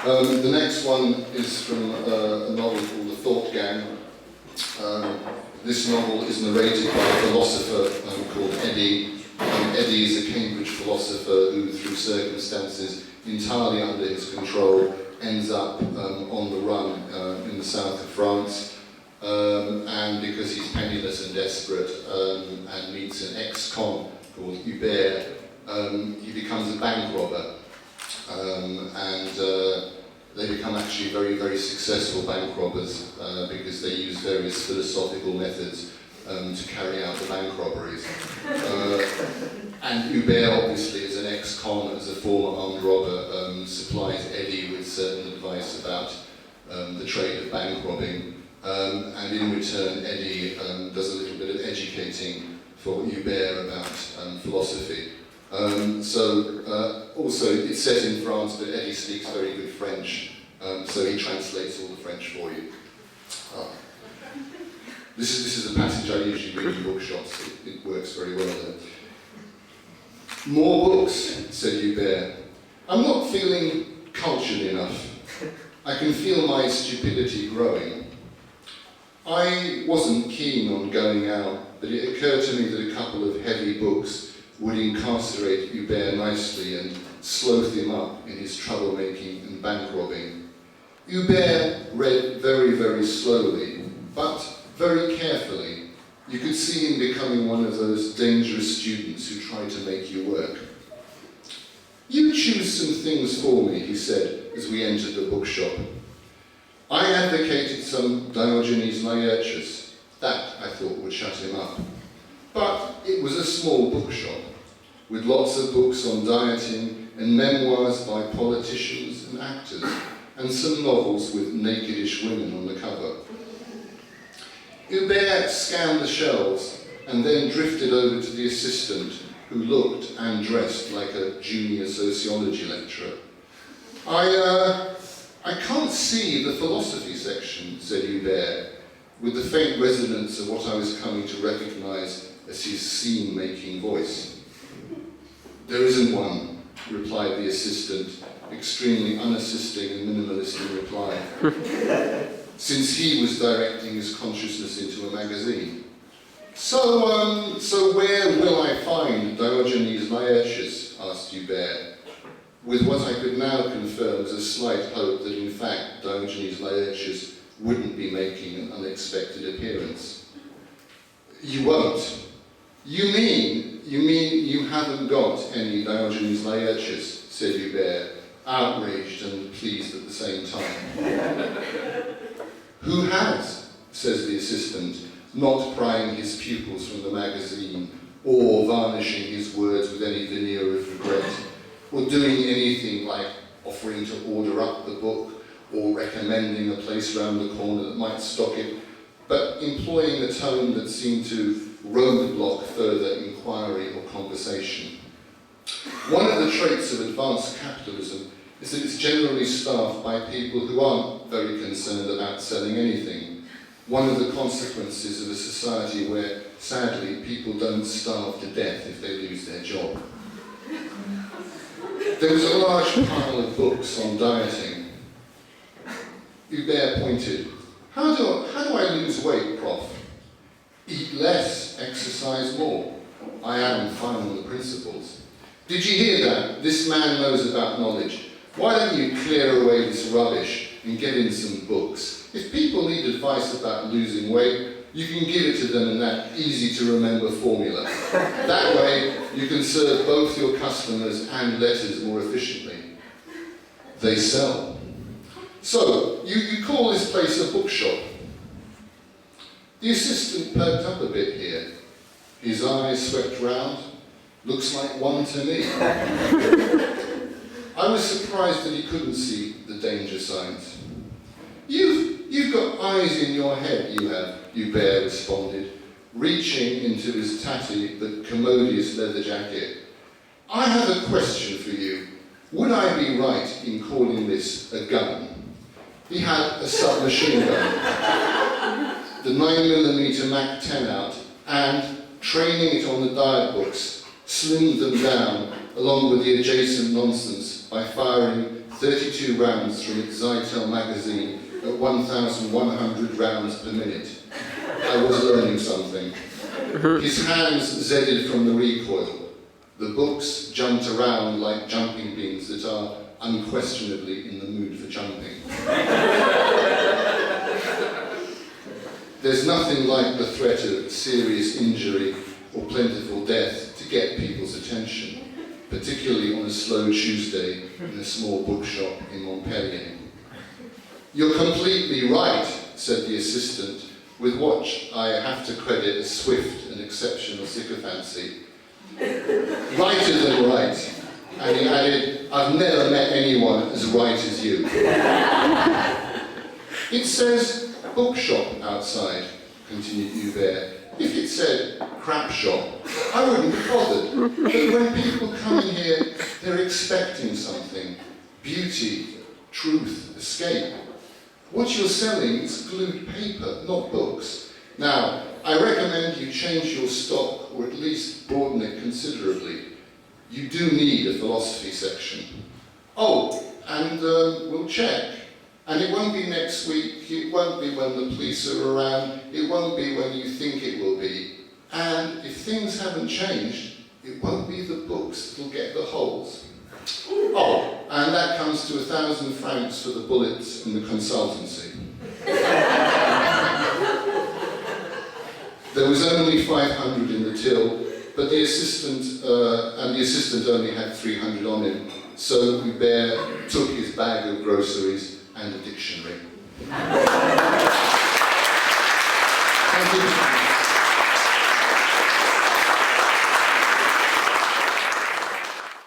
The next one is from a novel called The Thought Gang. This novel is narrated by a philosopher called Eddie. Eddie is a Cambridge philosopher who, through circumstances entirely under his control, ends up on the run in the south of France. And because he's penniless and desperate and meets an ex-con called Hubert, he becomes a bank robber. They become actually very, very successful bank robbers because they use various philosophical methods to carry out the bank robberies. And Hubert, obviously, as an ex-con, as a former armed robber, supplies Eddie with certain advice about the trade of bank robbing. And in return, Eddie does a little bit of educating for Hubert about philosophy. Also, it's set in France, but Eddie speaks very good French, so he translates all the French for you. This is a passage I usually read in bookshops. It works very well there. More books, said Hubert. I'm not feeling cultured enough. I can feel my stupidity growing. I wasn't keen on going out, but it occurred to me that a couple of heavy books would incarcerate Hubert nicely and sloth him up in his troublemaking and bank robbing. Hubert read very, very slowly, but very carefully. You could see him becoming one of those dangerous students who try to make you work. You choose some things for me, he said, as we entered the bookshop. I advocated some Diogenes Laertius. That, I thought, would shut him up. But it was a small bookshop, with lots of books on dieting and memoirs by politicians and actors, and some novels with nakedish women on the cover. Hubert scanned the shelves and then drifted over to the assistant, who looked and dressed like a junior sociology lecturer. I can't see the philosophy section, said Hubert, with the faint resonance of what I was coming to recognise as his scene-making voice. There isn't one, replied the assistant, extremely unassisting and minimalist in reply, since he was directing his consciousness into a magazine. So where will I find Diogenes Laertius? Asked Hubert, with what I could now confirm as a slight hope that in fact Diogenes Laertius wouldn't be making an unexpected appearance. You won't. You mean you haven't got any Diogenes Laertius, said Hubert, outraged and pleased at the same time. Who has, says the assistant, not prying his pupils from the magazine or varnishing his words with any veneer of regret, or doing anything like offering to order up the book or recommending a place round the corner that might stock it, but employing a tone that seemed to roadblock further inquiry or conversation. One of the traits of advanced capitalism is that it's generally staffed by people who aren't very concerned about selling anything. One of the consequences of a society where, sadly, people don't starve to death if they lose their job. There was a large pile of books on dieting. Hubert pointed. How do I lose weight, Prof? Eat less, exercise more. I am fine on the principles. Did you hear that? This man knows about knowledge. Why don't you clear away this rubbish and get in some books? If people need advice about losing weight, you can give it to them in that easy-to-remember formula. That way, you can serve both your customers and letters more efficiently. They sell. So, you call this place a bookshop. The assistant perked up a bit here. His eyes swept round. Looks like one to me. I was surprised that he couldn't see the danger signs. You've got eyes in your head, you have, Hubert responded, reaching into his tatty but commodious leather jacket. I have a question for you. Would I be right in calling this a gun? He had a submachine gun, the 9mm Mac 10 out, and, training it on the diet books, slimmed them down along with the adjacent nonsense by firing 32 rounds from its Zytel magazine at 1,100 rounds per minute. I was learning something. His hands zedded from the recoil. The books jumped around like jumping beans that are unquestionably in the mood for jumping. There's nothing like the threat of serious injury or plentiful death to get people's attention, particularly on a slow Tuesday in a small bookshop in Montpellier. "You're completely right," said the assistant, with what I have to credit as swift and exceptional sycophancy. "Righter than right." And he added, "I've never met anyone as right as you." "It says bookshop outside," continued Hubert. "If it said crap shop, I wouldn't be bothered. But when people come in here, they're expecting something. Beauty, truth, escape. What you're selling is glued paper, not books. Now, I recommend you change your stock, or at least broaden it considerably. You do need a philosophy section. Oh, and we'll check. And it won't be next week, it won't be when the police are around, it won't be when you think it will be. And if things haven't changed, it won't be the books that'll get the holes. Oh, and that comes to 1,000 francs for the bullets and the consultancy." There was only 500 in the till, but the assistant only had 300 on him, so Hubert took his bag of groceries and a dictionary. Thank you.